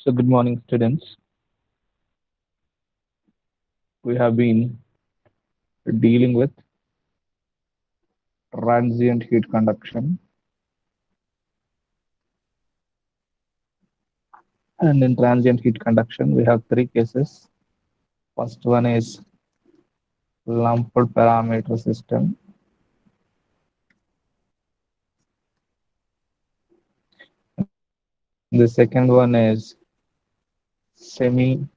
So, good morning, students. We have been dealing with transient heat conduction, and in transient heat conduction, we have three cases. First one is lumped parameter system. The second one is semi-infinite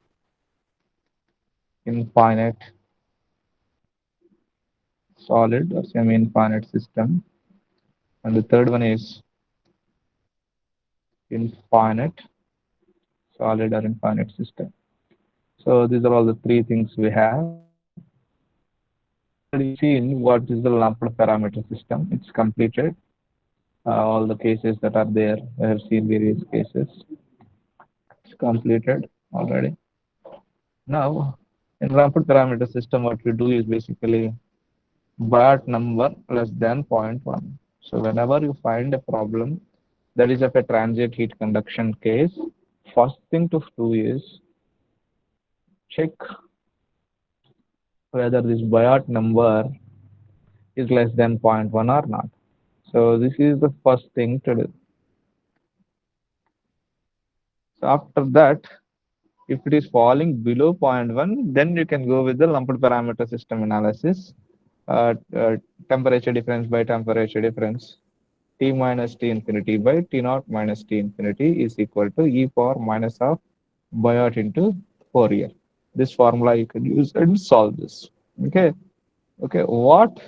solid or semi-infinite system, and the third one is infinite solid or infinite system. So these are all the three things we have. Already seen what is the lumped parameter system. It's completed. All the cases that are there, I have seen various cases. It's completed already. Now, in lumped parameter system, what you do is basically Bayart number less than zero point 0.1. So whenever you find a problem that is of a transient heat conduction case, first thing to do is check whether this Bayart number is less than zero point 0.1 or not. So this is the first thing to do. So after that, if it is falling below zero point 0.1, then you can go with the lumped parameter system analysis. Uh, uh, Temperature difference by temperature difference. T minus T infinity by T naught minus T infinity is equal to e power minus of Biot into Fourier. This formula you can use and solve this. Okay. Okay. What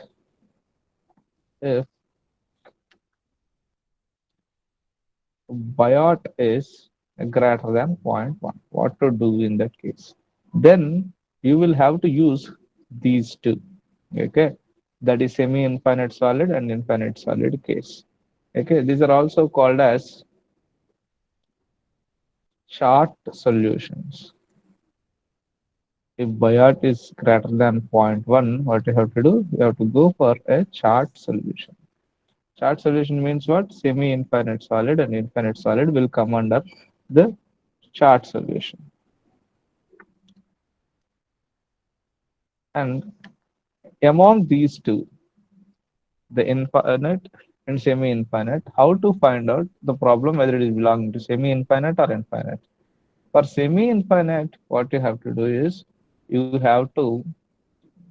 if Biot is greater than zero point 0.1? What to do in that case? Then you will have to use these two. Okay. That is semi-infinite solid and infinite solid case. Okay. These are also called as chart solutions. If Biot is greater than zero point 0.1, what you have to do? You have to go for a chart solution. Chart solution means what? Semi-infinite solid and infinite solid will come under the chart solution. And among these two, the infinite and semi-infinite, how to find out the problem whether it is belonging to semi-infinite or infinite? For semi-infinite, what you have to do is you have to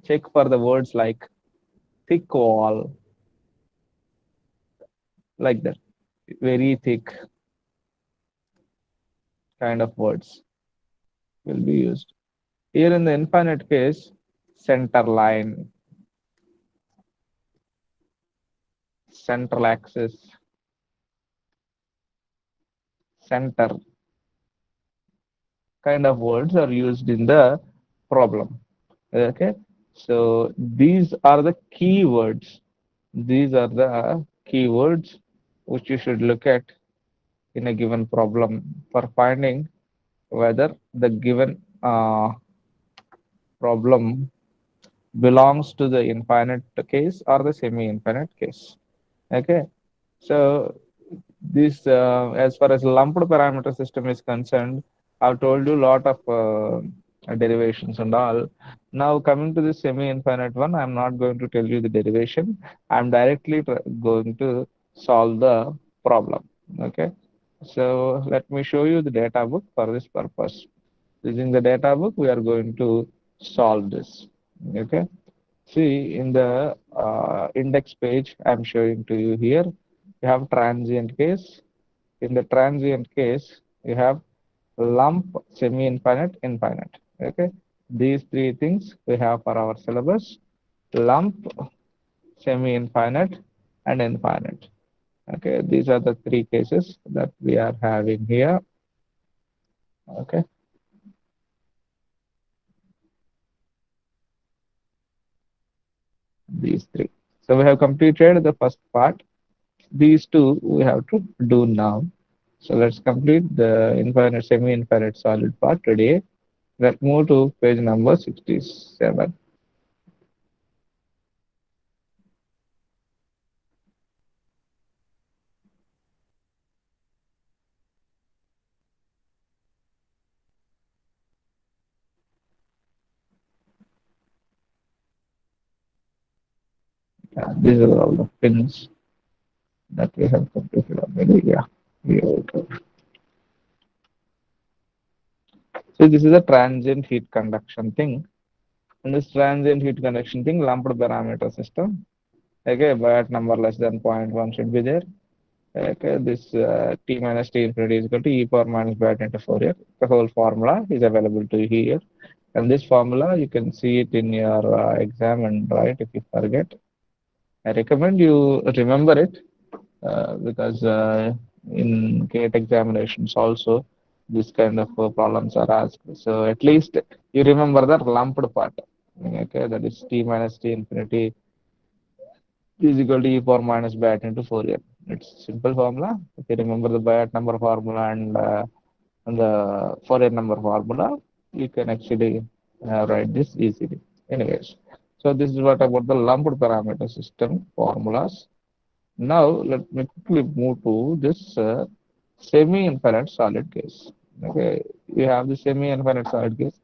check for the words like thick wall, like that, very thick kind of words will be used. Here in the infinite case, center line, central axis, center kind of words are used in the problem. Okay, so these are the keywords. These are the keywords which you should look at in a given problem for finding whether the given problem belongs to the infinite case or the semi-infinite case. Okay, so this as far as lumped parameter system is concerned, I've told you a lot of derivations and all. Now coming to the semi-infinite one, I'm not going to tell you the derivation. I'm directly going to solve the problem. Okay, so let me show you the data book for this purpose. Using the data book, we are going to solve this. Okay. See, in the index page I'm showing to you here, you have transient case. In the transient case, you have lump, semi-infinite, infinite. Okay, these three things we have for our syllabus: lump, semi-infinite, and infinite. Okay, these are the three cases that we are having here. Okay, these three. So we have completed the first part. These two we have to do now. So let's complete the infinite, semi-infinite solid part today. Let's move to page number 67. These are all the pins that we have completed already. Yeah. Yeah. So this is a transient heat conduction thing. In this transient heat conduction thing, lumped parameter system. Okay, Biot number less than zero point 0.1 should be there. Okay, this t minus t infinity is equal to e power minus Biot into Fourier. The whole formula is available to you here. And this formula, you can see it in your exam and write if you forget. I recommend you remember it because in GATE examinations also this kind of problems are asked. So at least you remember the lumped part. Okay, that is t minus t infinity is equal to e power minus Biot into Fourier. It's simple formula. If you remember the Biot number formula and the Fourier number formula, you can actually write this easily. Anyways, so this is what about the lumped parameter system formulas. Now let me quickly move to this semi-infinite solid case. Okay, you have the semi-infinite solid case.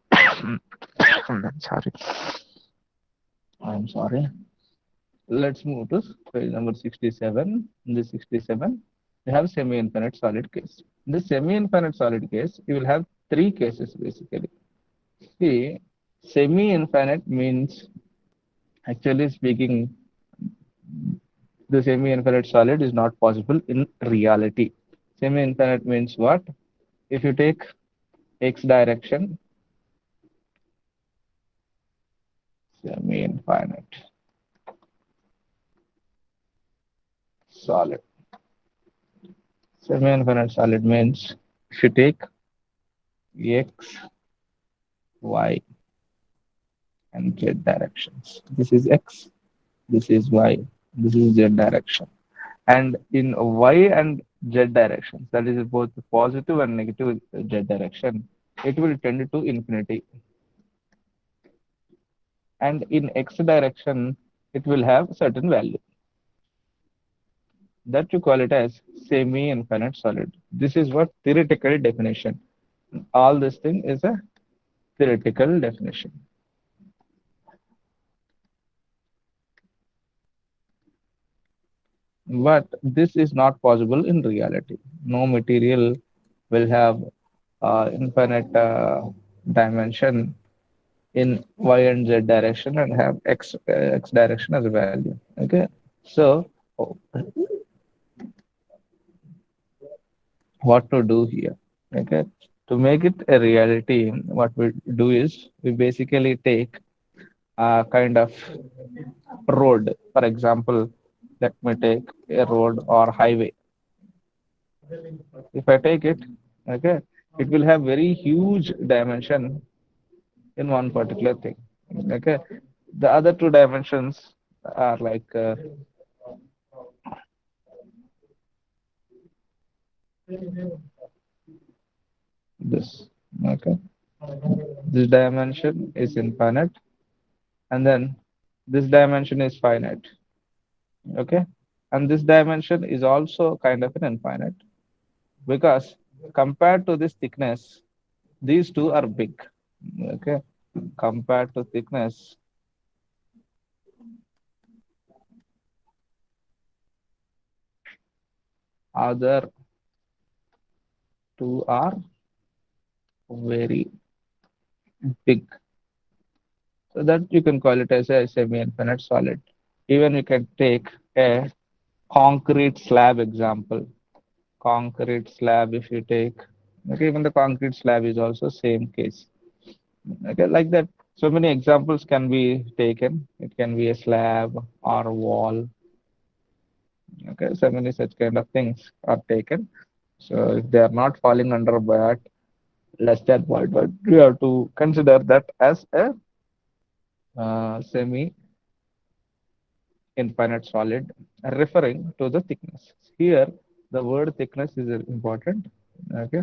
Sorry, I'm sorry. Let's move to page number 67. In this 67, we have semi-infinite solid case. In the semi-infinite solid case, you will have three cases basically. See, semi-infinite means, actually speaking, the semi-infinite solid is not possible in reality. Semi-infinite means what? If you take x direction, semi-infinite solid. Semi-infinite solid means if you take x, y, and z directions. This is x, this is y, this is z direction. And in y and z directions, that is both positive and negative z direction, it will tend to infinity. And in x direction, it will have certain value. That you call it as semi-infinite solid. This is what theoretical definition. All this thing is a theoretical definition. But this is not possible in reality. No material will have infinite dimension in y and z direction and have x direction as a value. Okay, so what to do here? Okay, to make it a reality, what we do is we basically take a kind of road. For example, let me take a road or highway. If I take it, okay, it will have very huge dimension in one particular thing. Okay, the other two dimensions are like this. Okay, this dimension is infinite, and then this dimension is finite. Okay, and this dimension is also kind of an infinite because compared to this thickness, these two are big. Okay, compared to thickness, other two are very big. So that you can call it as a semi-infinite solid. Even you can take a concrete slab example. Concrete slab, if you take, okay, even the concrete slab is also same case. Okay, like that. So many examples can be taken. It can be a slab or a wall. Okay, so many such kind of things are taken. So if they are not falling under that less than point, but we have to consider that as a semi infinite solid referring to the thickness. Here, the word thickness is important. Okay,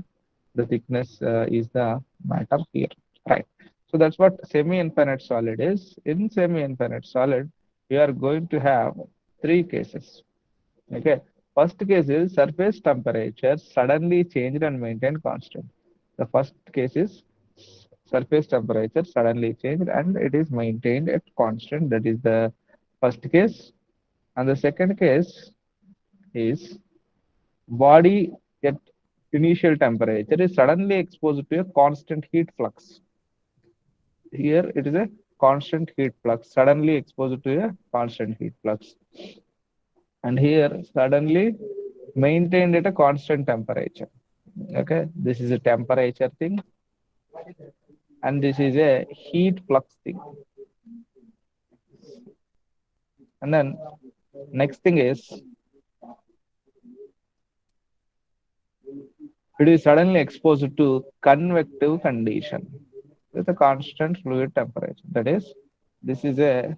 the thickness is the matter here, right? So that's what semi-infinite solid is. In semi-infinite solid, we are going to have three cases. Okay, first case is surface temperature suddenly changed and maintained constant. The first case is surface temperature suddenly changed and it is maintained at constant. That is the first case. And the second case is body at initial temperature is suddenly exposed to a constant heat flux. Here it is a constant heat flux, suddenly exposed to a constant heat flux. And here suddenly maintained at a constant temperature. Okay, this is a temperature thing, and this is a heat flux thing. And then next thing is it is suddenly exposed to convective condition with a constant fluid temperature. That is, this is a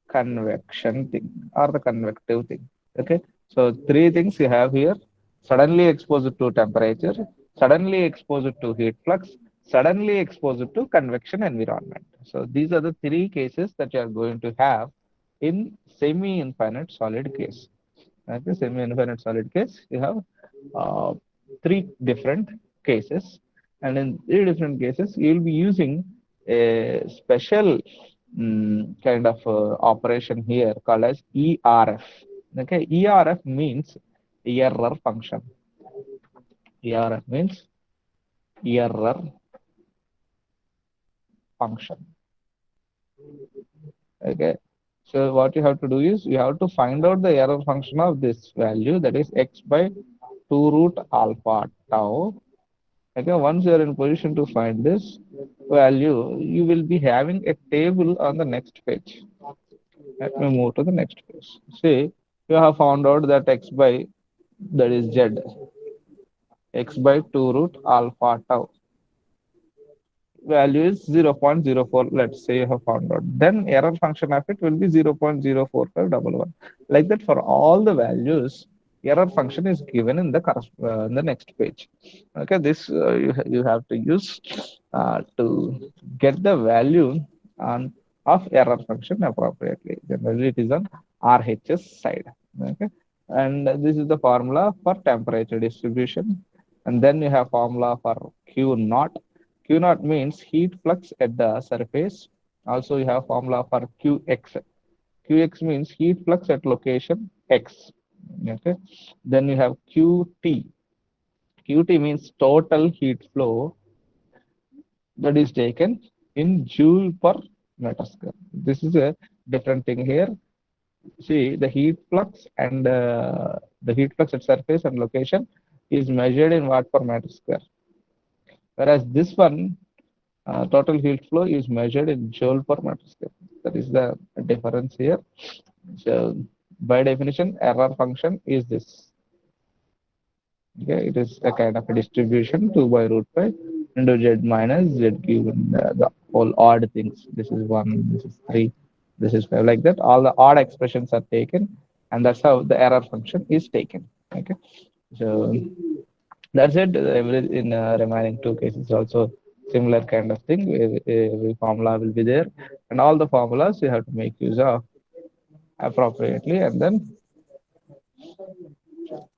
convection thing or the convective thing. Okay, so three things you have here: suddenly exposed to temperature, suddenly exposed to heat flux, suddenly exposed to convection environment. So these are the three cases that you are going to have in semi-infinite solid case. Okay, semi-infinite solid case, you have uh, three different cases, and in three different cases, you will be using a special kind of operation here called as ERF. Okay, ERF means error function. ERF means error function. Okay, so what you have to do is you have to find out the error function of this value, that is x by 2 root alpha tau. Okay, once you are in position to find this value, you will be having a table on the next page. Let me move to the next page. See, you have found out that x by, that is z, x by 2 root alpha tau value is 0.04. Let's say you have found out, then error function of it will be 0.04511. Like that, for all the values, error function is given in the next page. Okay, this you have to use to get the value on of error function appropriately. Generally it is on RHS side. Okay, and this is the formula for temperature distribution. And then you have formula for Q naught. Q naught means heat flux at the surface. Also, you have formula for Qx. Qx means heat flux at location x. Okay. Then you have Qt. Qt means total heat flow that is taken in joule per meter square. This is a different thing here. See, the heat flux at surface and location is measured in watt per meter square. Whereas this one, total heat flow is measured in joule per meter square. That is the difference here. So by definition, error function is this. Okay, it is a kind of a distribution 2 by root pi into z minus z given the whole odd things. This is 1, this is 3, this is 5, like that. All the odd expressions are taken, and that's how the error function is taken. Okay, so that's it. Every in remaining two cases also similar kind of thing. Every formula will be there, and all the formulas you have to make use of appropriately, and then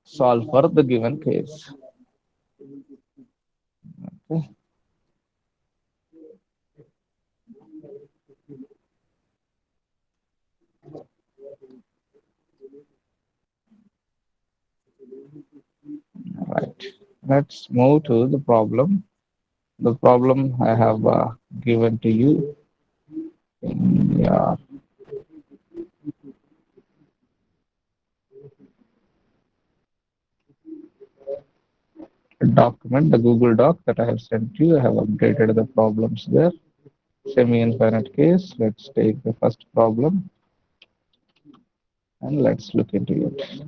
solve for the given case. Okay. Right. Let's move to the problem. The problem I have given to you in your document, the Google Doc that I have sent you. I have updated the problems there. Semi-infinite case. Let's take the first problem and let's look into it.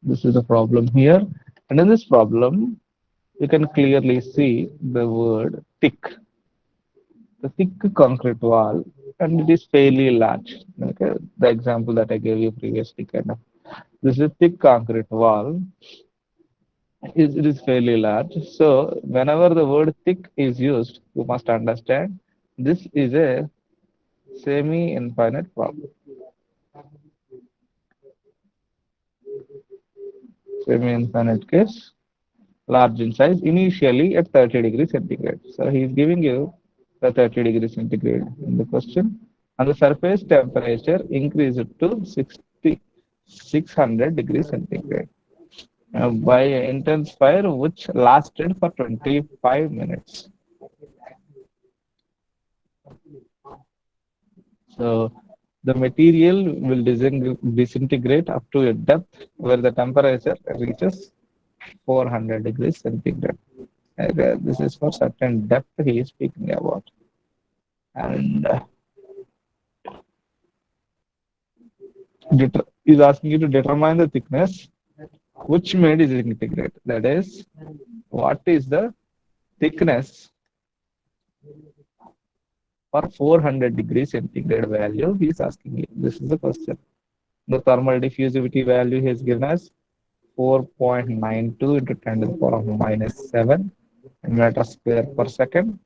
This is the problem here. And in this problem, you can clearly see the word thick, the thick concrete wall, and it is fairly large. Okay, the example that I gave you previously, kind of. This is thick concrete wall. It is fairly large. So whenever the word thick is used, you must understand this is a semi-infinite problem. Semi-infinite case. large in size, initially at 30 degrees centigrade. So he is giving you the 30 degrees centigrade in the question. And the surface temperature increased to 600 degrees centigrade by intense fire, which lasted for 25 minutes. So the material will disintegrate up to a depth where the temperature reaches 400 degrees centigrade. This is for certain depth he is speaking about. And is asking you to determine the thickness which made is disintegrate. That is, what is the thickness for 400 degrees centigrade value he is asking you. This is the question. The thermal diffusivity value he has given us 4.92 into 10 to the power of minus 7 meters square per second.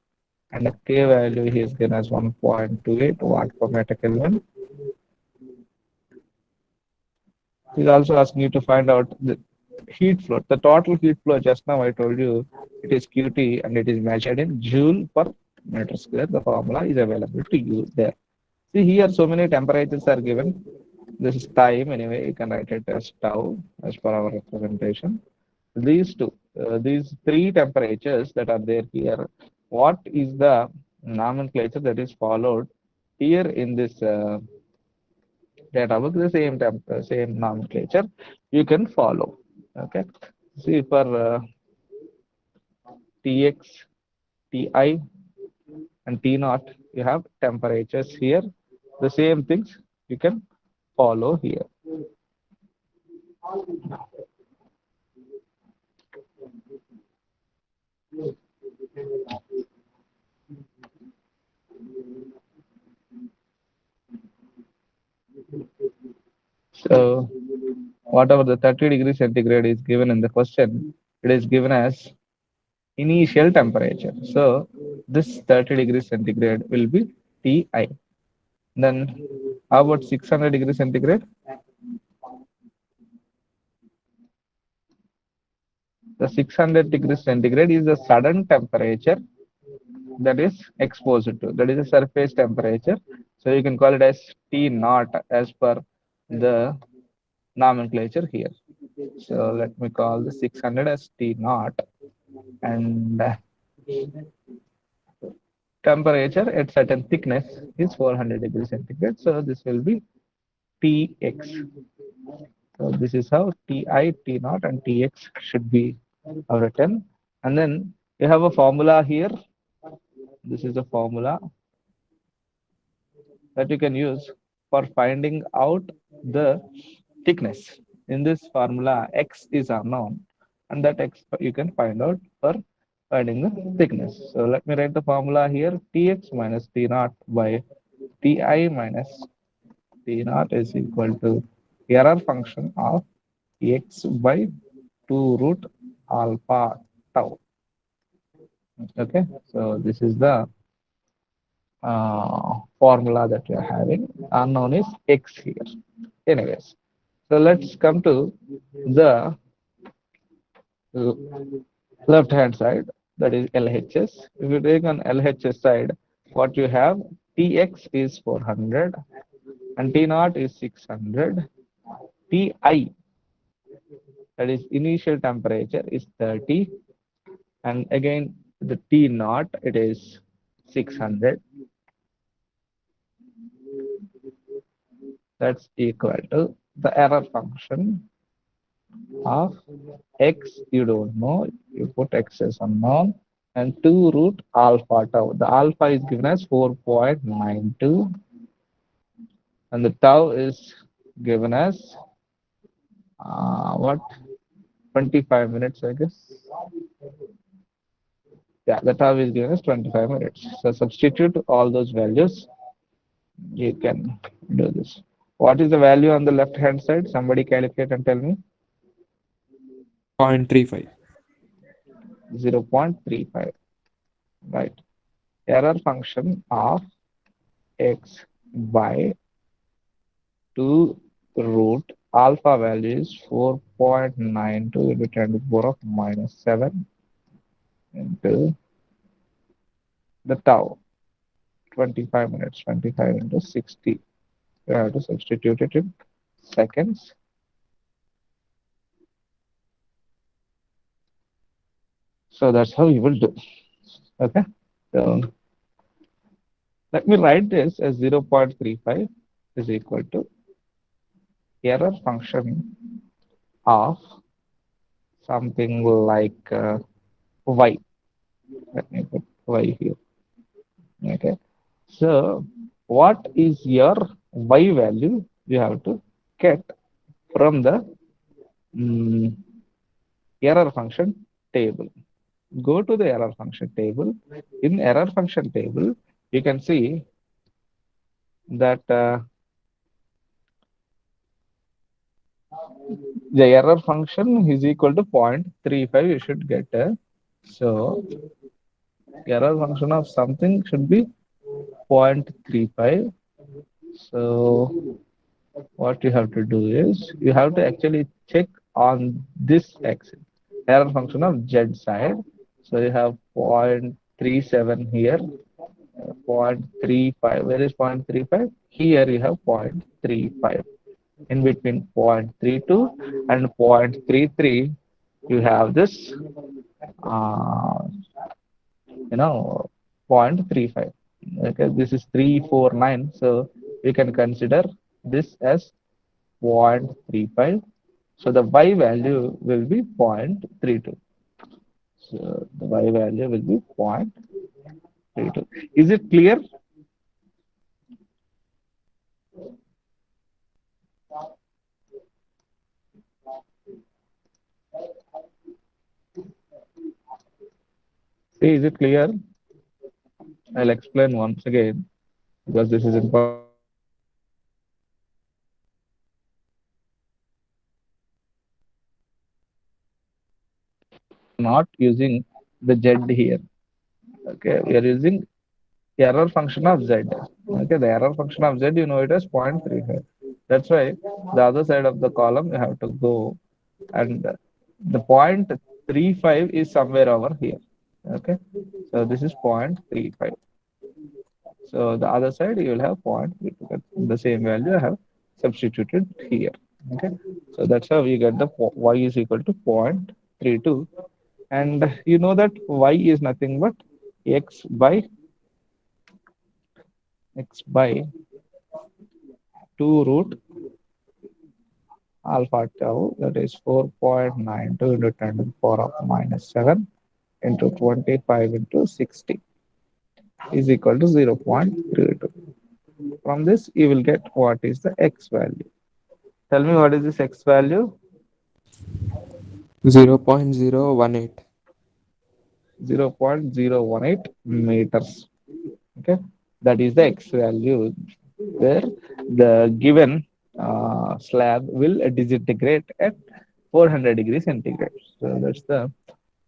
And the K value he is given as 1.28 watt per meter Kelvin. He's also asking you to find out the heat flow. The total heat flow just now I told you it is QT and it is measured in joule per meter square. The formula is available to you there. See here so many temperatures are given. This is time anyway. You can write it as tau as per our representation. These two, these three temperatures that are there here. What is the nomenclature that is followed here in this data book? The same nomenclature you can follow. Okay. See for Tx, Ti, and T naught, you have temperatures here. The same things you can follow here. So whatever the 30 degrees centigrade is given in the question, it is given as initial temperature. So this 30 degrees centigrade will be Ti. Then how about 600 degrees centigrade? The 600 degrees centigrade is the sudden temperature that is exposed to. That is the surface temperature. So you can call it as T naught as per the nomenclature here. So let me call the 600 as T naught, and temperature at certain thickness is 400 degrees centigrade. So this will be Tx. So this is how Ti, T naught, and Tx should be written. And then you have a formula here. This is a formula that you can use for finding out the thickness. In this formula, x is unknown, and that x you can find out for finding the thickness. So let me write the formula here: Tx minus T naught by Ti minus T naught is equal to error function of x by 2 root alpha tau. Okay, so this is the formula that we are having. Unknown is x here. Anyways, so let's come to the left hand side, that is LHS. If you take on LHS side, what you have, Tx is 400 and T naught is 600. Ti, that is initial temperature, is 30, and again the T naught, it is 600. That's equal to the error function of x, you don't know, you put x as unknown, and 2 root alpha tau. The alpha is given as 4.92, and the tau is given as what, 25 minutes, I guess. Yeah, the tau is given as 25 minutes. So substitute all those values. You can do this. What is the value on the left hand side? Somebody calculate and tell me. 0.35. 0.35. Right. Error function of x by 2 root alpha value is 0.92 into 10 to the power of minus 7 into the tau, 25 minutes, 25 into 60. You have to substitute it in seconds. So that's how you will do. Okay. So let me write this as 0.35 is equal to error function of something like y. Let me put y here. Okay. So what is your y value you have to get from the mm, error function table? Go to the error function table. In error function table, you can see that the error function is equal to 0.35. You should get so error function of something should be 0.35. So what you have to do is you have to actually check on this axis error function of z side. So you have 0.37 here, 0.35. Where is 0.35? Here you have 0.35. In between 0.32 and 0.33, you have this, uh, 0.35. Okay, this is 349. So we can consider this as 0.35. So the y value will be 0.32. So the y value will be 0.32. Is it clear? See, is it clear? I'll explain once again because this is important. Not using the z here. Okay, we are using error function of z. Okay, the error function of z, you know it as 0.35. That's why the other side of the column you have to go, and the 0.35 is somewhere over here. Okay, so this is 0.35. So the other side you will have 0.32. The same value I have substituted here. Okay, so that's how we get the y is equal to 0.32, and you know that y is nothing but x by 2 root alpha tau, that is 4.92 into 10 to the power of minus 7 into 25 into 60 is equal to 0.32. From this, you will get what is the x value. Tell me what is this x value? 0.018. 0.018 meters. Okay, that is the x value where the given slab will disintegrate at 400 degrees centigrade. So that's the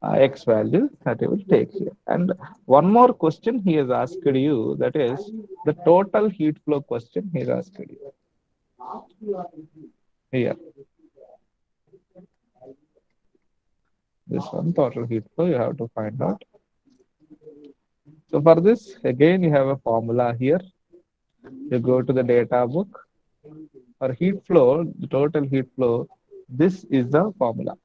x value that you will take here. And one more question he has asked you, that is the total heat flow question he has asked you here. This one total heat flow you have to find out. So for this, again, you have a formula here. You go to the data book. For heat flow, the total heat flow, this is the formula.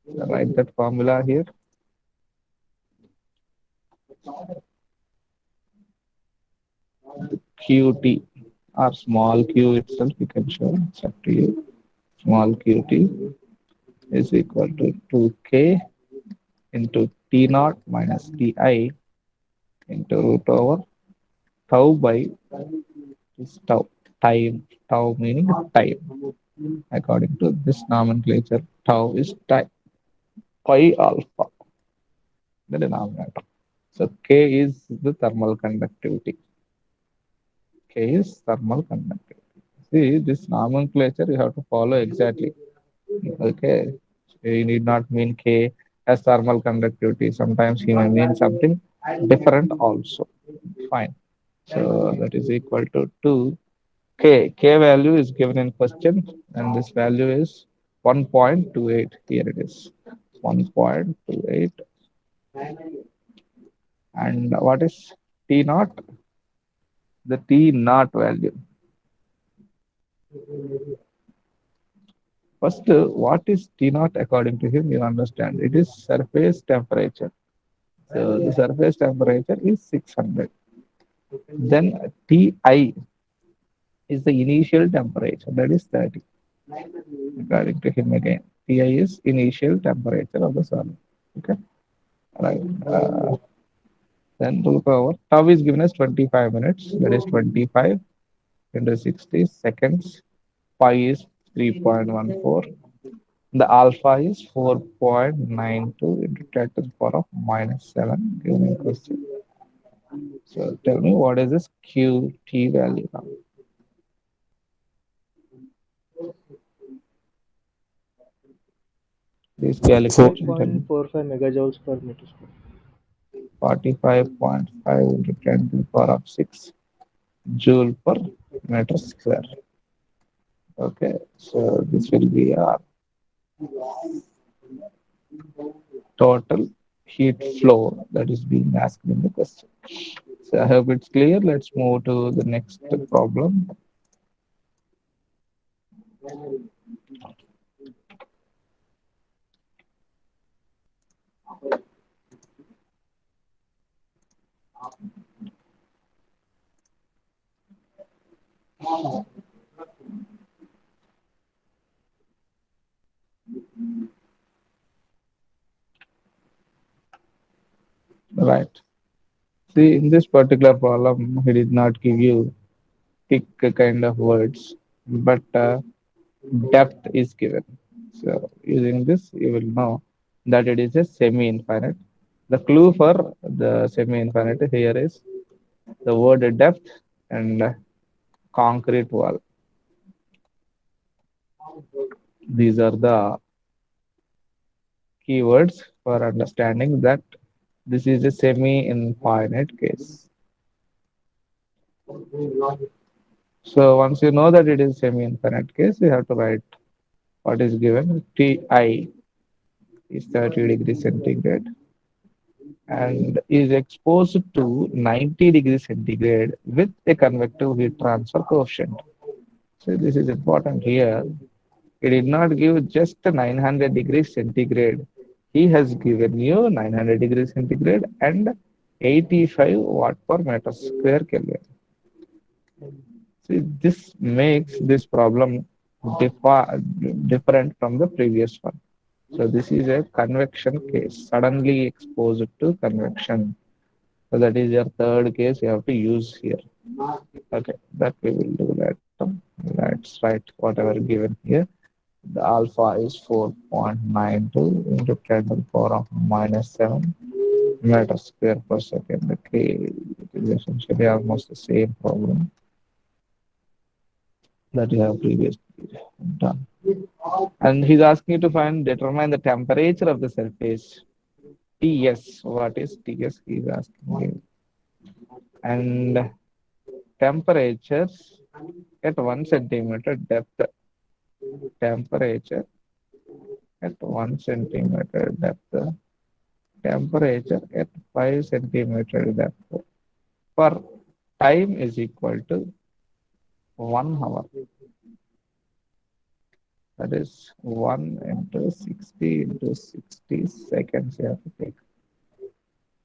Write that formula here. Qt or small q itself, you can show. It's up to you. Small qt is equal to 2k into T naught minus Ti into root over tau by this tau. Time, tau meaning time. According to this nomenclature, tau is time. Pi alpha, the denominator. So K is the thermal conductivity. K is thermal conductivity. See, this nomenclature you have to follow exactly. Okay. You need not mean K as thermal conductivity. Sometimes he may mean something different also. Fine. So that is equal to 2 K value is given in question, and this value is 1.28. Here it is 1.28. And what is T naught? The T naught value. First, what is T naught according to him? You understand. It is surface temperature. So the surface temperature is 600. Then Ti is the initial temperature, that is 30. According to him again, Ti is initial temperature of the solid. Okay, right. Then to power tau is given as 25 minutes. That is 25 into 60 seconds. Pi is 3.14. The alpha is 4.92 into 10 to the power of -7. Give me a question. So tell me what is this QT value now? Please calculate and tell me. 4.45 megajoules per meter square. 45.5 into 10 to the power of 6 joule per meter square. Okay, so this will be our total heat flow that is being asked in the question. So I hope it's clear. Let's move to the next problem. Right. See, in this particular problem, he did not give you thick kind of words, but depth is given. So using this, you will know that it is a semi-infinite. The clue for the semi-infinite here is the word depth and concrete wall. These are the keywords for understanding that this is a semi-infinite case. So once you know that it is semi-infinite case, you have to write what is given. Ti is 30 degrees centigrade and is exposed to 90 degrees centigrade with a convective heat transfer coefficient. So this is important here. He did not give just 900 degrees centigrade. He has given you 900 degrees centigrade and 85 watt per meter square Kelvin. See, this makes this problem different from the previous one. So this is a convection case, suddenly exposed to convection. So that is your third case you have to use here. Okay, that we will do later. Let's write whatever given here. The alpha is 4.92 into 10 to the power of -7 meters square per second. Okay, it is essentially almost the same problem that you have previously done. And he's asking you to determine the temperature of the surface. Ts, what is Ts? He's asking you. And temperatures at 1 centimeter depth. Temperature at 1 centimeter depth. Temperature at 5 centimeter depth. For time is equal to 1 hour. That is 1 into 60 into 60 seconds you have to take.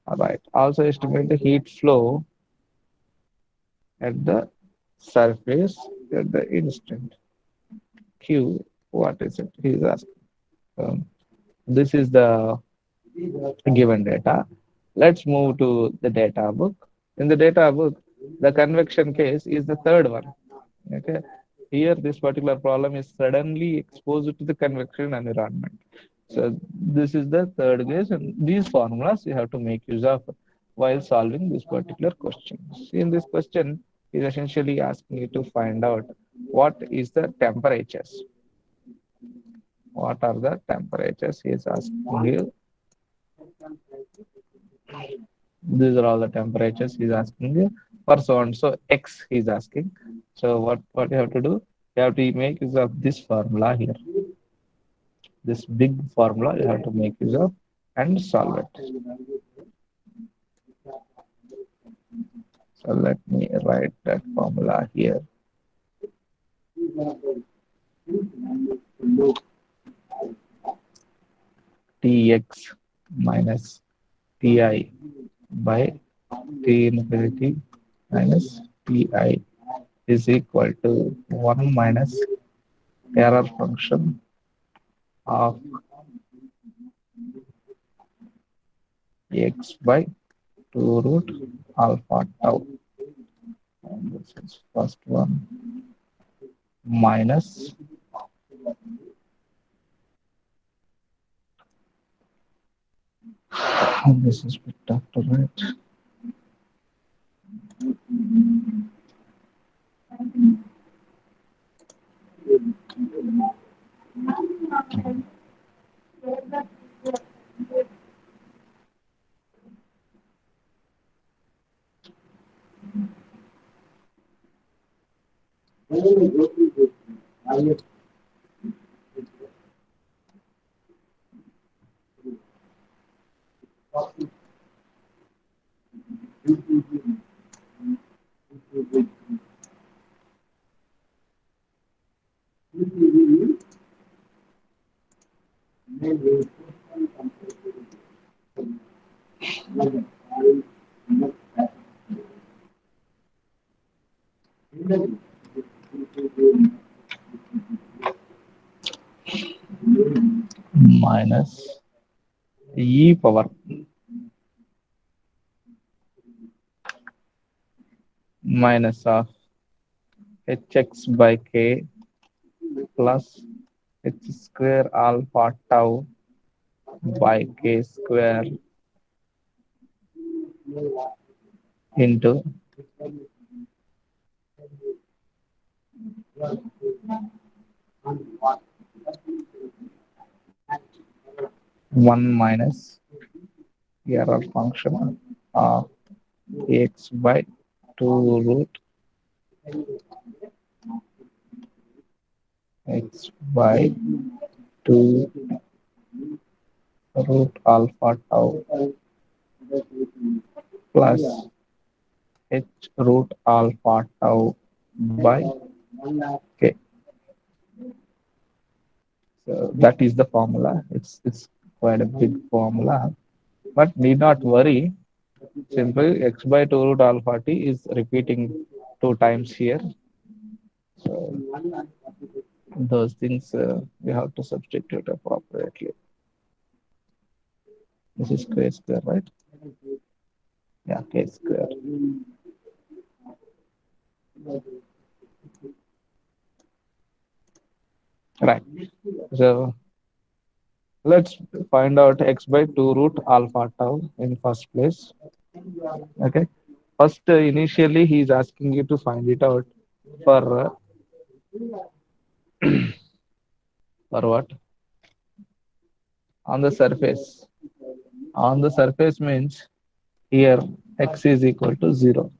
All right. Also estimate the heat flow at the surface at the instant. Q, what is it? He is asking. Um, this is the given data. Let's move to the data book. In the data book, the convection case is the third one. Okay. Here, this particular problem is suddenly exposed to the convection environment. So this is the third case, and these formulas you have to make use of while solving this particular question. See, in this question, is essentially asking you to find out what is the temperatures. What are the temperatures? He is asking you. These are all the temperatures he's asking you for so and so X he's asking. So what you have to do? You have to make use of this formula here. This big formula you have to make use of and solve it. So let me write that formula here. Tx minus ti by t infinity minus ti is equal to 1 minus error function of x by 2 root alpha tau. And this is first one minus, and this is bit tough to write, minus e power minus of hx by k plus h square alpha tau by k square into 1 minus error function of x by 2 root x by 2 root alpha tau plus h root alpha tau by k. So that is the formula. It's quite a big formula, but need not worry. Simple x by 2 root alpha t is repeating 2 times here. So those things we have to substitute appropriately. This is k square, right? Yeah, k square. Right. So let's find out x by 2 root alpha tau in first place. Okay. First, initially, he is asking you to find it out for for what? On the surface. On the surface means here x is equal to 0.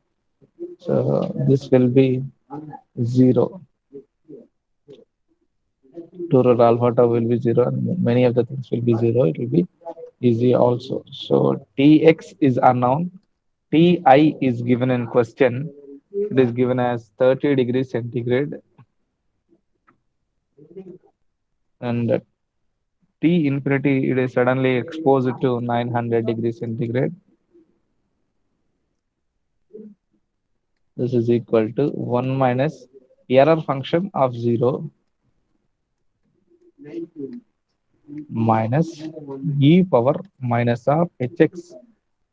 So this will be 0. 2 root alpha tau will be 0, and many of the things will be 0. It will be easy also. So Tx is unknown. Ti is given in question. It is given as 30 degrees centigrade, and T infinity it is suddenly exposed to 900 degrees centigrade. This is equal to 1 minus error function of 0 minus e power minus of hx.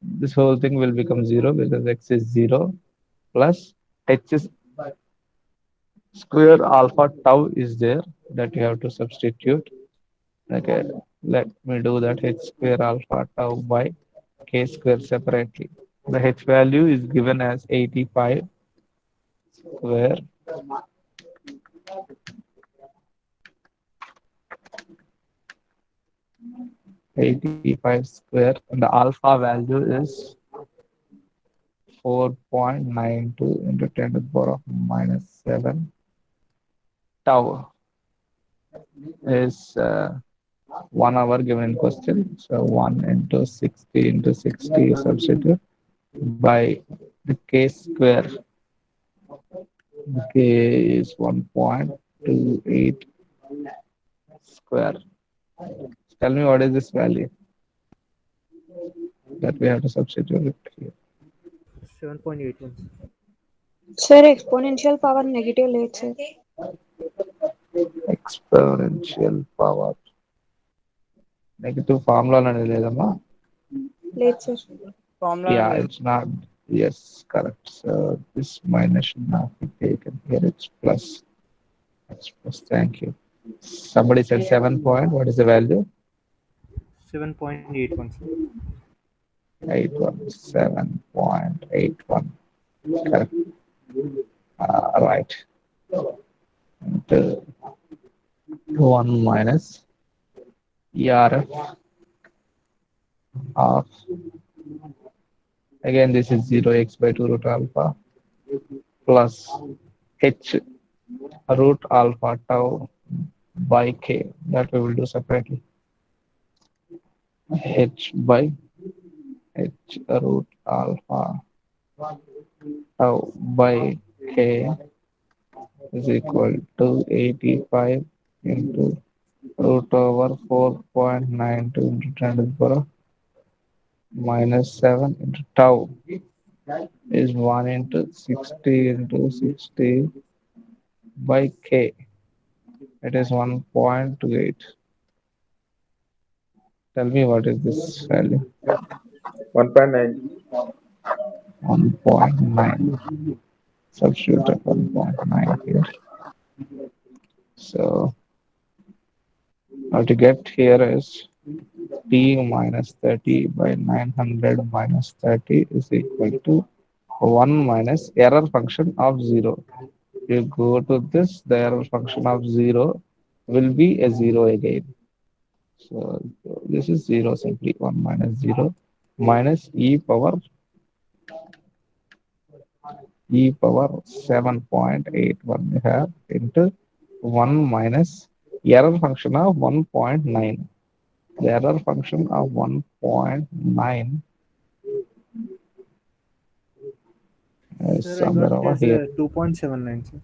This whole thing will become 0 because x is 0 plus h square alpha tau is there that you have to substitute. Okay, let me do that. H square alpha tau by k square separately. The h value is given as 85 square 85 square, and the alpha value is 4.92 into 10 to the power of minus 7 tau is 1 hour given in question. So 1 into 60 into 60 substitute by the k square. The k is 1.28 square. Tell me what is this value that we have to substitute it here. 7.81. Sir, exponential power negative late, sir. Exponential power. Negative formula అనేది లేదమ్మా. Late, sir. Formula Yeah, లేదు. it's not. Yes, correct. So this minus should not be taken here. It's plus. It's plus. Thank you. Somebody said 7 point. What is the value? 7.81, sir. 81. 7.81. Correct. Right. And, 1 minus ERF of, again, this is 0x by 2 root alpha plus h root alpha tau by k. That we will do separately. H by h root alpha tau by k is equal to 85 into root over 4.92 into 10 to the power minus 7 into tau is 1 into 60 into 60 by k. It is 1.28. Tell me what is this value? 1.9. 1.9. Substitute at 1.9 here. So what to get here is t minus 30 by 900 minus 30 is equal to 1 minus error function of 0. You go to this, the error function of 0 will be a 0 again. So this is 0 simply, 1 minus 0 minus e power 7.81 we have into 1 minus error function of 1.9. The error function of 1.9 is Sir, I got somewhere it over as here. 2.79, sir.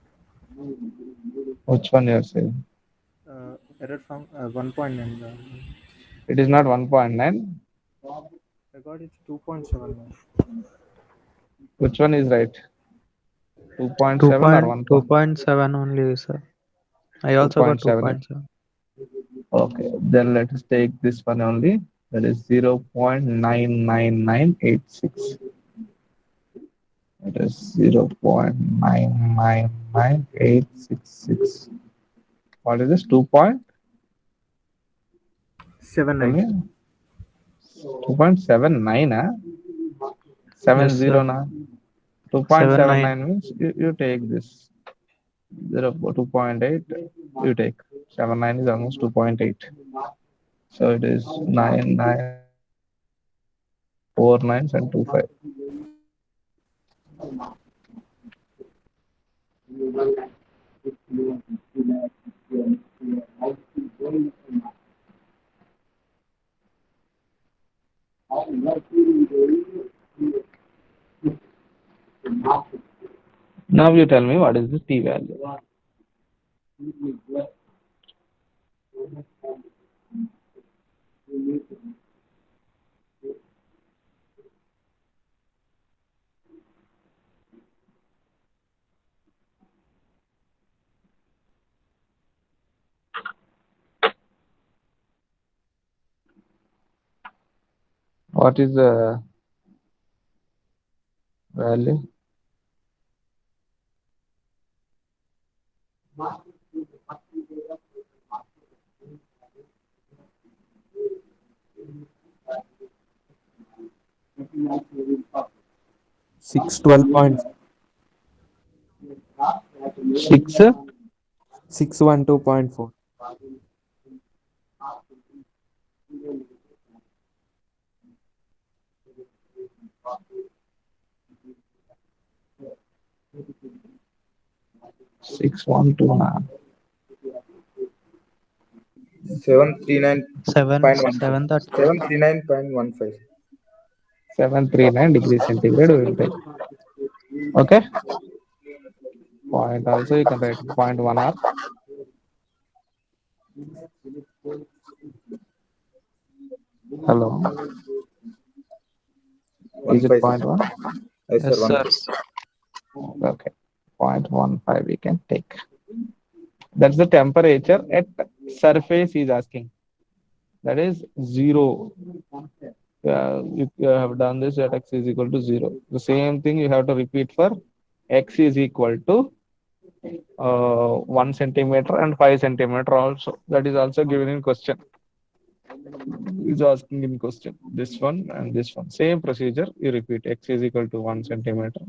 Which one you are saying? Error from 1.9. It is not 1.9. I got it 2.79. Which one is right? 2 2.7 or point 1. 2.7 only, sir. I also got 2.7. 2.7. Okay, then let us take this one only. That is 0.99986. It is 0.999866. What is this? 2 point? Tell 79, me. sir. 2.79, huh? Yes, 70 sir. na? 79. 2.79 means you take this. 2.8, you take. 79 is almost 2.8. So it is 9949 and 25. Now you tell me what is the t value. What is the value? Six 12.6 6. 612.4. 612 739.15. 7:30. 739.15. 739 degrees centigrade we will take. Okay. Point also you can write 0.1 hour. Hello. Is it 15, point sir. 1? Yes, sir. Yes, sir. 15. Okay. 0.15 we can take. That's the temperature at surface is asking. That is 0. You have done this at x is equal to 0. The same thing you have to repeat for x is equal to 1 centimeter and 5 centimeter also. That is also given in question. Is asking in question. This one and this one. Same procedure. You repeat x is equal to 1 centimeter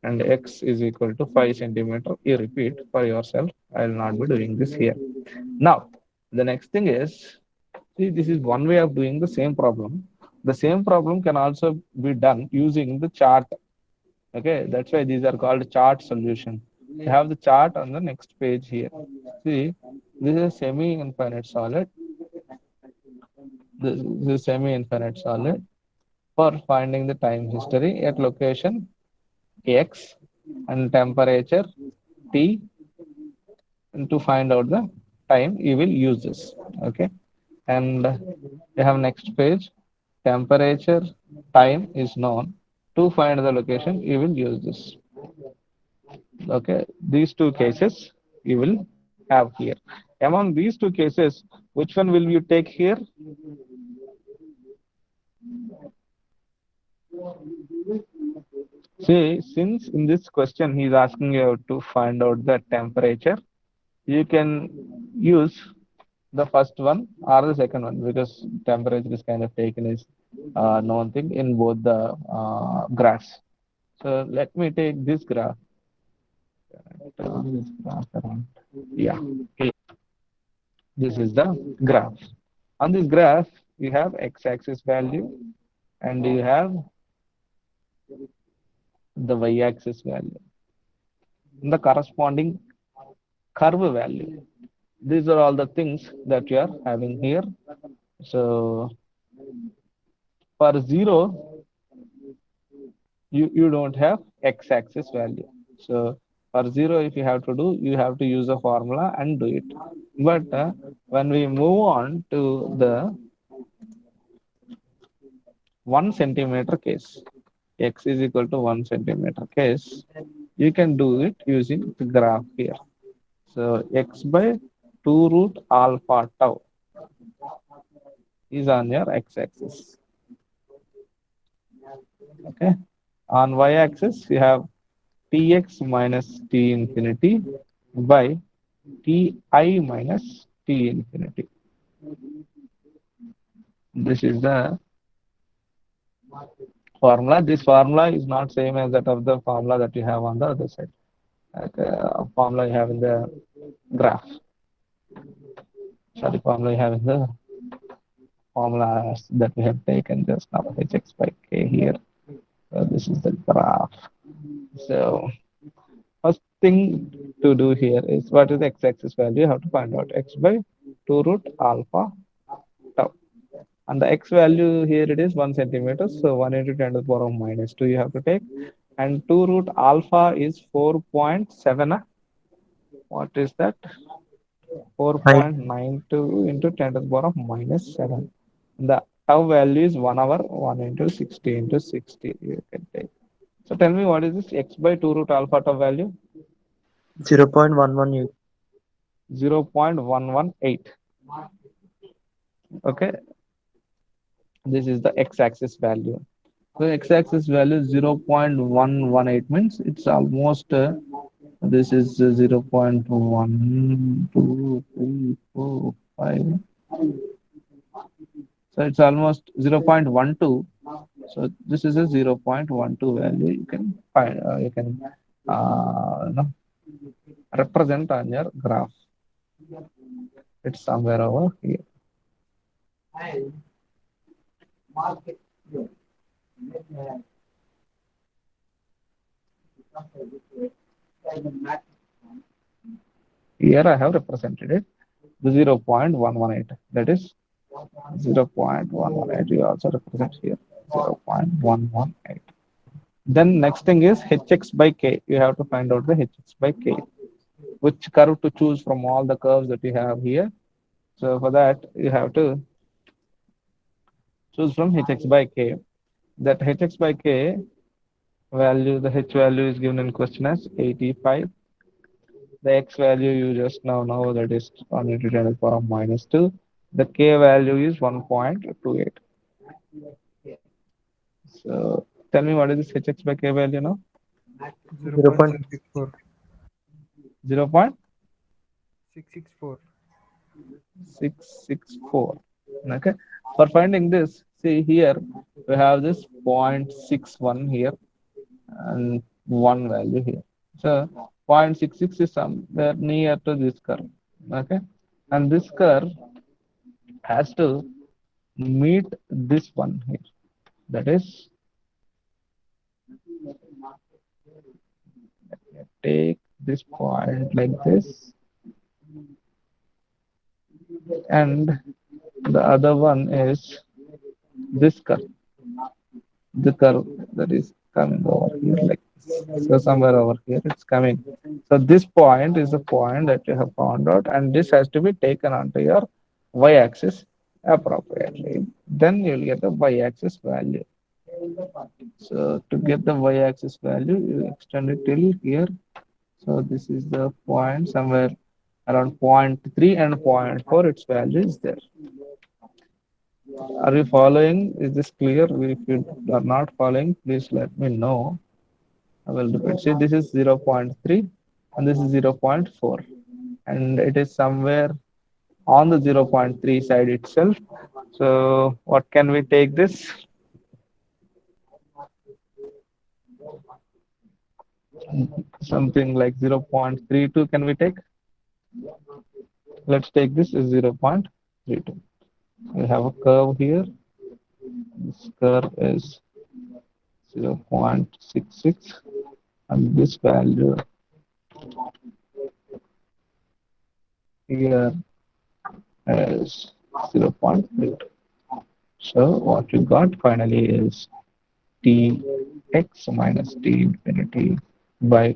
and x is equal to 5 centimeter. You repeat for yourself. I will not be doing this here. Now, the next thing is, see, this is one way of doing the same problem. The same problem can also be done using the chart. Okay, that's why these are called chart solution. You have the chart on the next page here. See, this is a semi-infinite solid. This is a semi-infinite solid for finding the time history at location x and temperature t, and to find out the time you will use this. Okay, and you have next page, temperature time is known. To find the location you will use this. Okay, these two cases you will have here. Among these two cases, which one will you take here? See, since in this question he is asking you to find out the temperature, you can use the first one or the second one, because temperature is kind of taken as known thing in both the graphs. So let me take this graph. This graph around. Yeah, this is the graph. On this graph, you have x-axis value and you have the y-axis value, the corresponding curve value. These are all the things that you are having here. So for 0, you don't have x-axis value. So for 0, if you have to do, you have to use a formula and do it. But when we move on to the 1 centimeter case, x is equal to 1 centimeter case, you can do it using the graph here. So x by 2 root alpha tau is on your x-axis. Okay. On y-axis, you have tx minus t infinity by ti minus t infinity. This is the formula. This formula is not same as that of the formula that you have on the other side. Like formula you have in the graph. Sorry, formula you have in the formulas that we have taken just now, hx by k here. So this is the graph. So first thing to do here is, what is the x-axis value? You have to find out x by 2 root alpha tau. And the x value here it is 1 centimeter. So 1 into 10 to the power of minus 2 you have to take. And 2 root alpha is 4.7. What is that? 9. 4.92 into 10 to the power of minus 7. The tau value is 1 hour, 1 into 60 into 60 you can take. So tell me, what is this x by 2 root alpha tau value? 0.118. 0.118. Okay, this is the x-axis value. So x-axis value is 0.118, means it's almost this is 0.1, 2, 3, 4, 5. So it's almost 0.12. So this is a 0.12 value. You can find, represent on your graph. It's somewhere over here. Here I have represented it, the 0.118. That is 0.118. You also represent here 0.118. Then next thing is hx by k. You have to find out the hx by k. Which curve to choose from all the curves that you have here. So for that, you have to choose from hx by k. That hx by k value, the h value is given in question as 85. The x value you just now know, that is 1 into 10 to the power minus 2. The k value is 1.28. So tell me, what is this hx by k value now? 0.664. 0.664. 664. Okay. For finding this, see here we have this 0.61 here and one value here. So 0.66 is somewhere near to this curve. Okay. And this curve has to meet this one here. That is, take this point like this, and the other one is this curve, the curve that is coming over here like this. So somewhere over here it's coming. So this point is the point that you have found out, and this has to be taken onto your y-axis appropriately. Then you'll get the y-axis value. So to get the y-axis value, you extend it till here. So this is the point somewhere around 0.3 and zero point 0.4. Its value is there. Are you following? Is this clear? If you are not following, please let me know. I will repeat. See, this is 0.3 and this is 0.4, and it is somewhere on the 0.3 side itself. So what can we take this? Something like 0.32 can we take? Let's take this as 0.32. We have a curve here. This curve is 0.66 and this value here is 0.32. So what you got finally is Tx minus T infinity by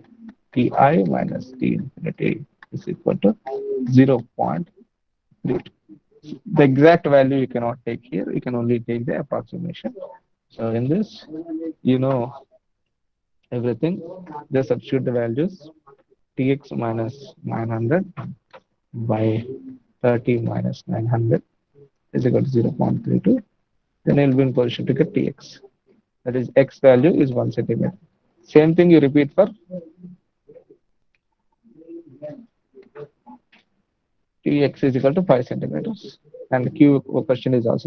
Ti minus T infinity is equal to 0.32. The exact value you cannot take here, you can only take the approximation. So in this, you know everything. Just substitute the values. Tx minus 900 by 30 minus 900 is equal to 0.32. Then you'll be in position to get Tx. That is, x value is 1 centimeter. Same thing you repeat for Tx is equal to 5 centimeters. And Q question is also